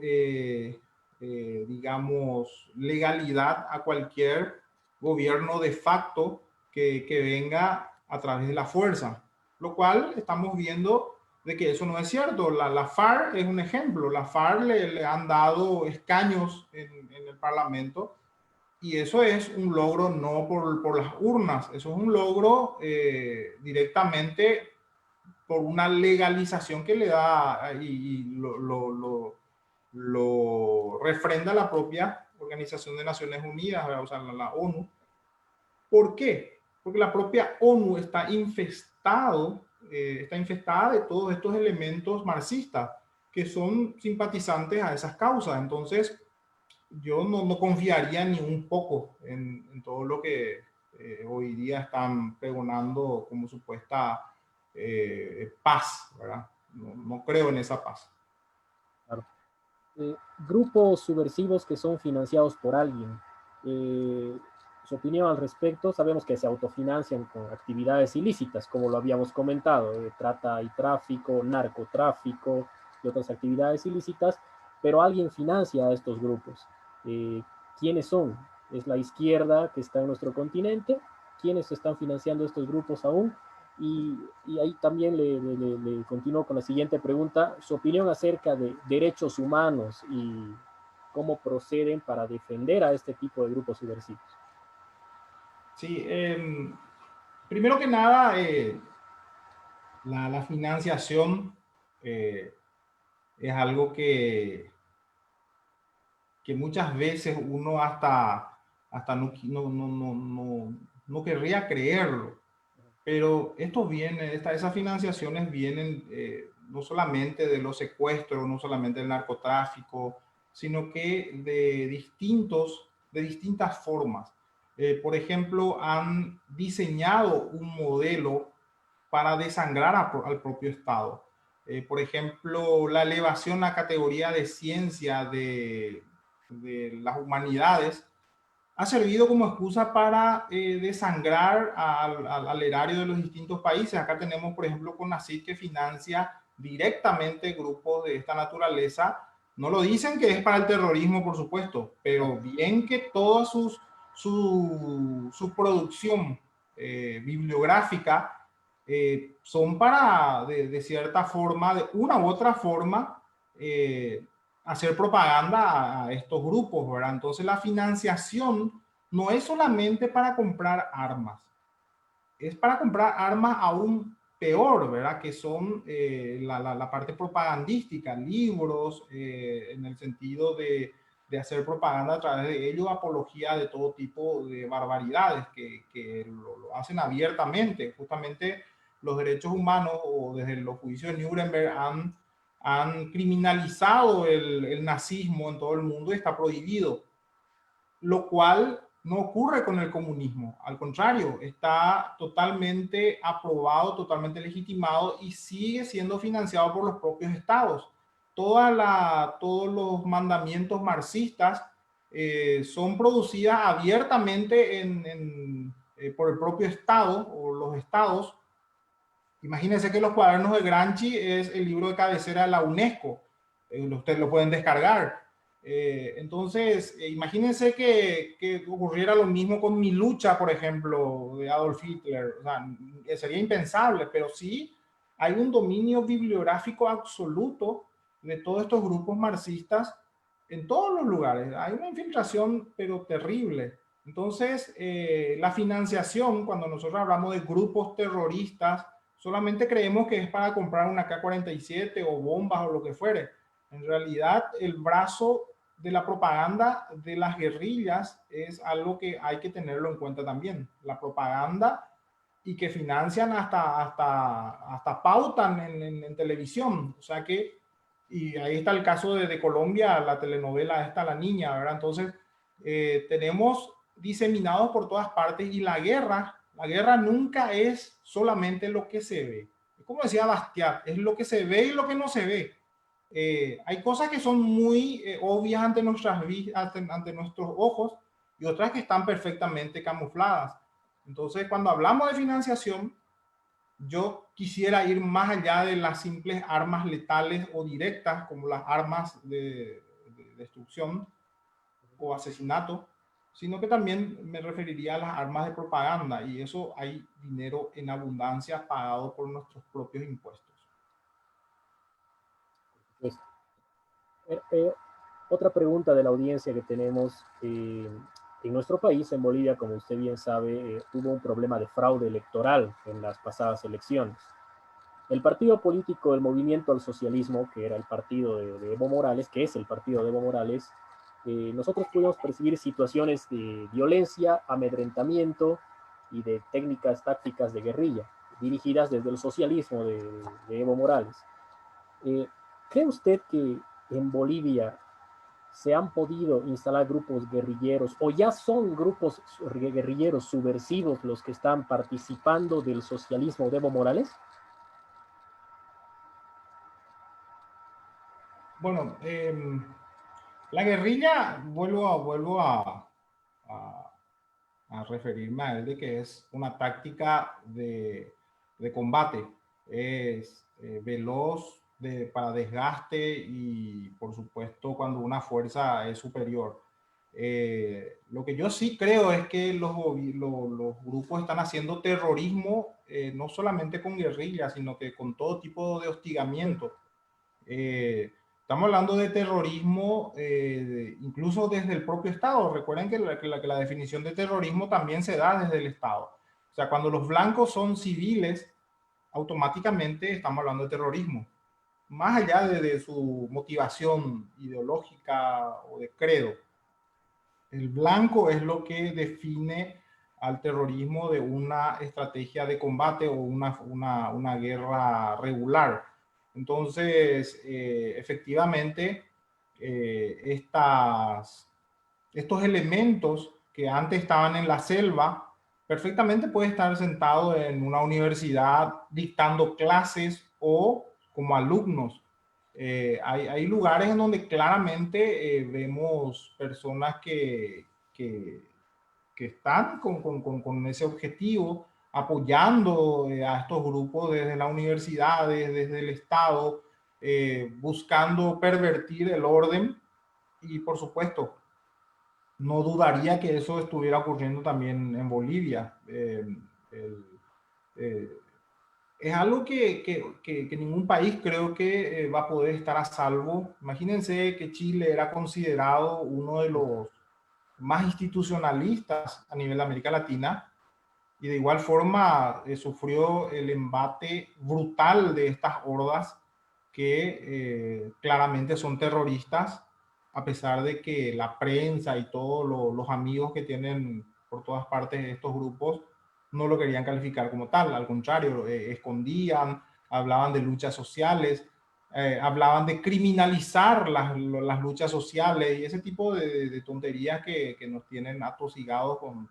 digamos, legalidad a cualquier gobierno de facto que venga a través de la fuerza, lo cual estamos viendo de que eso no es cierto. La FARC es un ejemplo. La FARC le han dado escaños en el Parlamento, y eso es un logro no por las urnas, eso es un logro directamente por una legalización que le da y lo refrenda la propia Organización de Naciones Unidas, o sea, la ONU. ¿Por qué? Porque la propia ONU está infestada de todos estos elementos marxistas que son simpatizantes a esas causas. Entonces, yo no confiaría ni un poco en todo lo que hoy día están pregonando como supuesta paz, ¿verdad? No creo en esa paz. Claro. Grupos subversivos que son financiados por alguien. Su opinión al respecto, sabemos que se autofinancian con actividades ilícitas, como lo habíamos comentado, trata y tráfico, narcotráfico y otras actividades ilícitas, pero alguien financia a estos grupos. ¿Quiénes son? ¿Es la izquierda que está en nuestro continente? ¿Quiénes están financiando estos grupos aún? Y ahí también le continúo con la siguiente pregunta, su opinión acerca de derechos humanos y cómo proceden para defender a este tipo de grupos subversivos. Sí, primero que nada, la financiación es algo que muchas veces uno hasta no querría creerlo. Pero esas financiaciones vienen no solamente de los secuestros, no solamente del narcotráfico, sino que de distintas formas. Por ejemplo, han diseñado un modelo para desangrar al propio Estado. Por ejemplo, la elevación a categoría de ciencia de las humanidades ha servido como excusa para desangrar al erario de los distintos países. Acá tenemos, por ejemplo, CONACYT, que financia directamente grupos de esta naturaleza. No lo dicen que es para el terrorismo, por supuesto, pero bien que toda su producción bibliográfica son para, de cierta forma, de una u otra forma, hacer propaganda a estos grupos, ¿verdad? Entonces la financiación no es solamente para comprar armas, es para comprar armas aún peor, ¿verdad? Que son la parte propagandística, libros, en el sentido de hacer propaganda a través de ello, apología de todo tipo de barbaridades que lo hacen abiertamente. Justamente los derechos humanos, o desde los juicios de Nuremberg, han criminalizado el nazismo en todo el mundo y está prohibido, lo cual no ocurre con el comunismo. Al contrario, está totalmente aprobado, totalmente legitimado y sigue siendo financiado por los propios estados. Todos los mandamientos marxistas son producidas abiertamente por el propio estado o los estados. Imagínense que los cuadernos de Gramsci es el libro de cabecera de la UNESCO. Ustedes lo pueden descargar. Entonces, imagínense que ocurriera lo mismo con Mi Lucha, por ejemplo, de Adolf Hitler. O sea, sería impensable, pero sí hay un dominio bibliográfico absoluto de todos estos grupos marxistas en todos los lugares. Hay una infiltración, pero terrible. Entonces, la financiación, cuando nosotros hablamos de grupos terroristas, solamente creemos que es para comprar una AK-47 o bombas o lo que fuere. En realidad, el brazo de la propaganda de las guerrillas es algo que hay que tenerlo en cuenta también. La propaganda, y que financian hasta pautan en televisión. O sea que, y ahí está el caso de Colombia, la telenovela esta, La Niña, ¿verdad? Entonces, tenemos diseminados por todas partes, y la guerra nunca es solamente lo que se ve. Como decía Bastiat, es lo que se ve y lo que no se ve. Hay cosas que son muy obvias ante nuestros ojos, y otras que están perfectamente camufladas. Entonces, cuando hablamos de financiación, yo quisiera ir más allá de las simples armas letales o directas, como las armas de destrucción o asesinato, sino que también me referiría a las armas de propaganda, y eso hay dinero en abundancia pagado por nuestros propios impuestos. Pues, otra pregunta de la audiencia que tenemos. En nuestro país, en Bolivia, como usted bien sabe, hubo un problema de fraude electoral en las pasadas elecciones. El partido político del Movimiento al Socialismo, que era el partido de Evo Morales, que es el partido de Evo Morales, nosotros pudimos percibir situaciones de violencia, amedrentamiento y de técnicas tácticas de guerrilla, dirigidas desde el socialismo de Evo Morales. ¿Cree usted que en Bolivia se han podido instalar grupos guerrilleros, o ya son grupos guerrilleros subversivos los que están participando del socialismo de Evo Morales? Bueno, la guerrilla, a referirme a él, de que es una táctica de combate. Es veloz, para desgaste, y por supuesto cuando una fuerza es superior. Lo que yo sí creo es que los grupos están haciendo terrorismo, no solamente con guerrillas, sino que con todo tipo de hostigamiento. Estamos hablando de terrorismo, incluso desde el propio Estado. Recuerden que la definición de terrorismo también se da desde el Estado. O sea, cuando los blancos son civiles, automáticamente estamos hablando de terrorismo, más allá de su motivación ideológica o de credo. El blanco es lo que define al terrorismo de una estrategia de combate o una guerra regular. Entonces, efectivamente, estos elementos que antes estaban en la selva, perfectamente puede estar sentado en una universidad dictando clases o como alumnos. Hay lugares en donde claramente vemos personas que están con ese objetivo, apoyando a estos grupos desde las universidades, desde el Estado, buscando pervertir el orden. Y por supuesto, no dudaría que eso estuviera ocurriendo también en Bolivia. Eh, es algo que ningún país creo que va a poder estar a salvo. Imagínense que Chile era considerado uno de los más institucionalistas a nivel de América Latina, y de igual forma sufrió el embate brutal de estas hordas que claramente son terroristas, a pesar de que la prensa y todos los amigos que tienen por todas partes de estos grupos no lo querían calificar como tal. Al contrario, escondían, hablaban de luchas sociales, hablaban de criminalizar las luchas sociales y ese tipo de tonterías que nos tienen atosigados con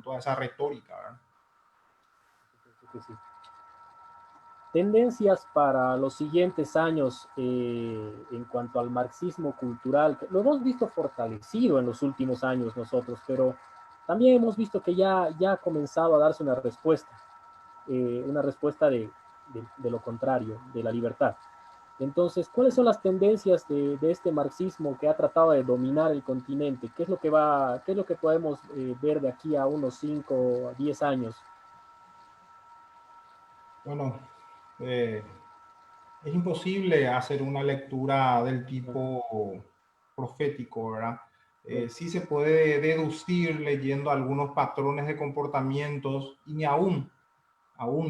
toda esa retórica, ¿verdad? Sí. Tendencias para los siguientes años en cuanto al marxismo cultural, que lo hemos visto fortalecido en los últimos años nosotros, pero también hemos visto que ya ha comenzado a darse una respuesta de lo contrario, de la libertad. Entonces, ¿cuáles son las tendencias de este marxismo que ha tratado de dominar el continente? ¿Qué es lo que podemos ver de aquí a unos 5 a 10 años? Bueno, eh, es imposible hacer una lectura del tipo profético, ¿verdad? Sí se puede deducir leyendo algunos patrones de comportamientos y ni aún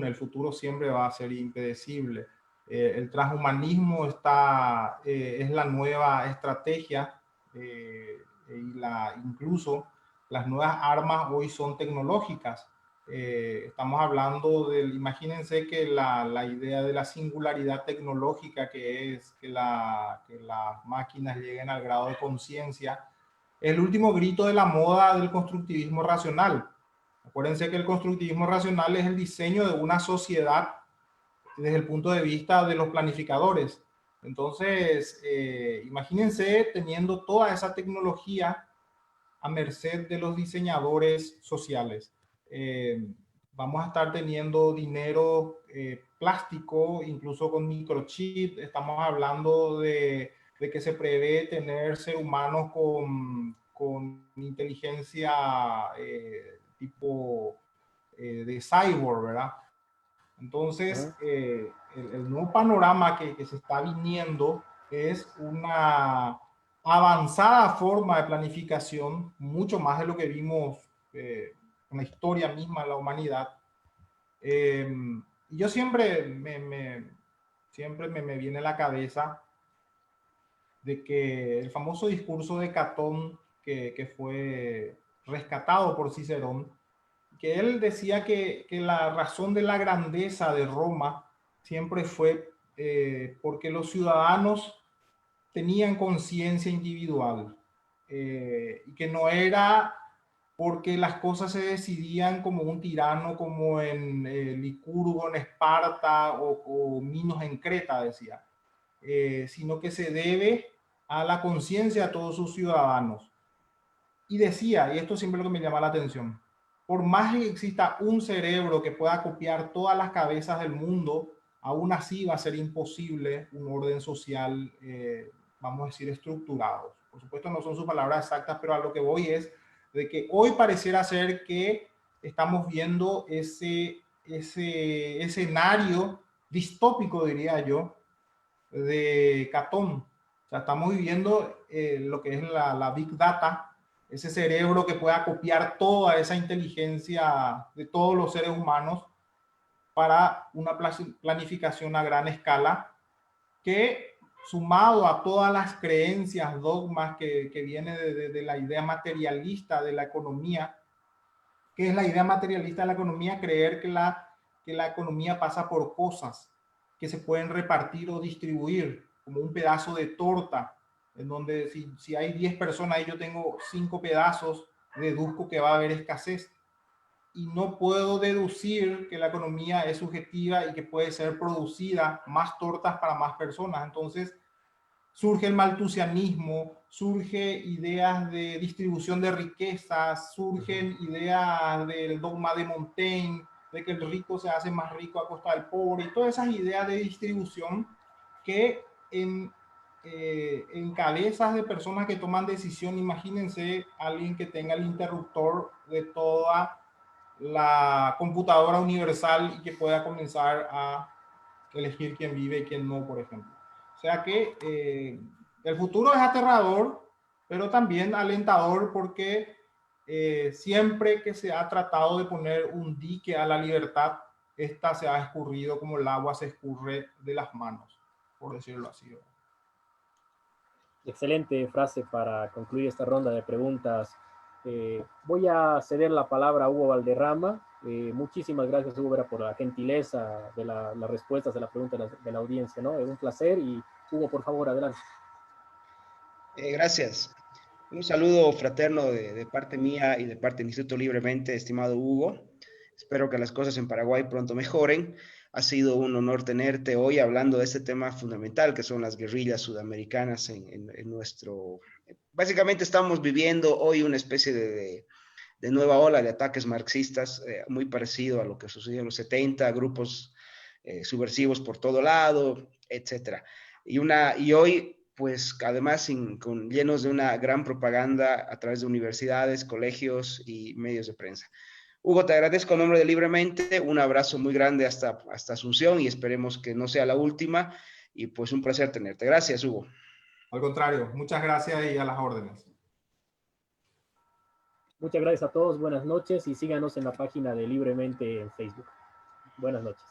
el futuro siempre va a ser impredecible. El transhumanismo es la nueva estrategia incluso las nuevas armas hoy son tecnológicas. Estamos hablando imagínense que la idea de la singularidad tecnológica, que es que las máquinas lleguen al grado de conciencia, es el último grito de la moda del constructivismo racional. Acuérdense que el constructivismo racional es el diseño de una sociedad desde el punto de vista de los planificadores. Entonces, imagínense teniendo toda esa tecnología a merced de los diseñadores sociales. Vamos a estar teniendo dinero plástico, incluso con microchip. Estamos hablando de que se prevé tener seres humanos con inteligencia tipo de cyborg, ¿verdad? Entonces, el nuevo panorama que se está viniendo es una avanzada forma de planificación, mucho más de lo que vimos en la historia misma de la humanidad. Yo siempre me viene a la cabeza de que el famoso discurso de Catón, que fue rescatado por Cicerón, que él decía que la razón de la grandeza de Roma siempre fue porque los ciudadanos tenían conciencia individual y que no era porque las cosas se decidían como un tirano, como en Licurgo, en Esparta o Minos en Creta, decía, sino que se debe a la conciencia de todos sus ciudadanos. Y decía, y esto siempre es lo que me llama la atención, por más que exista un cerebro que pueda copiar todas las cabezas del mundo, aún así va a ser imposible un orden social, vamos a decir, estructurado. Por supuesto no son sus palabras exactas, pero a lo que voy es de que hoy pareciera ser que estamos viendo ese escenario distópico, diría yo, de Catón. O sea, estamos viviendo lo que es la Big Data, ese cerebro que pueda copiar toda esa inteligencia de todos los seres humanos para una planificación a gran escala que, sumado a todas las creencias, dogmas que viene de la idea materialista de la economía, que es la idea materialista de la economía, creer que la economía pasa por cosas que se pueden repartir o distribuir, como un pedazo de torta, en donde si hay 10 personas y yo tengo 5 pedazos, deduzco que va a haber escasez. Y no puedo deducir que la economía es subjetiva y que puede ser producida más tortas para más personas. Entonces, surge el maltusianismo, surge ideas de distribución de riquezas, surgen ideas del dogma de Montaigne, de que el rico se hace más rico a costa del pobre, y todas esas ideas de distribución que en cabezas de personas que toman decisión, imagínense alguien que tenga el interruptor de toda la computadora universal y que pueda comenzar a elegir quién vive y quién no, por ejemplo. O sea que el futuro es aterrador, pero también alentador porque siempre que se ha tratado de poner un dique a la libertad, esta se ha escurrido como el agua se escurre de las manos, por decirlo así. Excelente frase para concluir esta ronda de preguntas. Voy a ceder la palabra a Hugo Valderrama. Muchísimas gracias, Hugo, por la gentileza de las respuestas a la pregunta de la audiencia, ¿no? Es un placer y, Hugo, por favor, adelante. Gracias. Un saludo fraterno de parte mía y de parte del Instituto Libremente, estimado Hugo. Espero que las cosas en Paraguay pronto mejoren. Ha sido un honor tenerte hoy hablando de este tema fundamental que son las guerrillas sudamericanas en nuestro... Básicamente estamos viviendo hoy una especie de nueva ola de ataques marxistas, muy parecido a lo que sucedió en los 70, grupos subversivos por todo lado, etcétera. Y hoy, pues además llenos de una gran propaganda a través de universidades, colegios y medios de prensa. Hugo, te agradezco en nombre de Libremente, un abrazo muy grande hasta Asunción y esperemos que no sea la última y pues un placer tenerte. Gracias, Hugo. Al contrario, muchas gracias y a las órdenes. Muchas gracias a todos, buenas noches y síganos en la página de Libremente en Facebook. Buenas noches.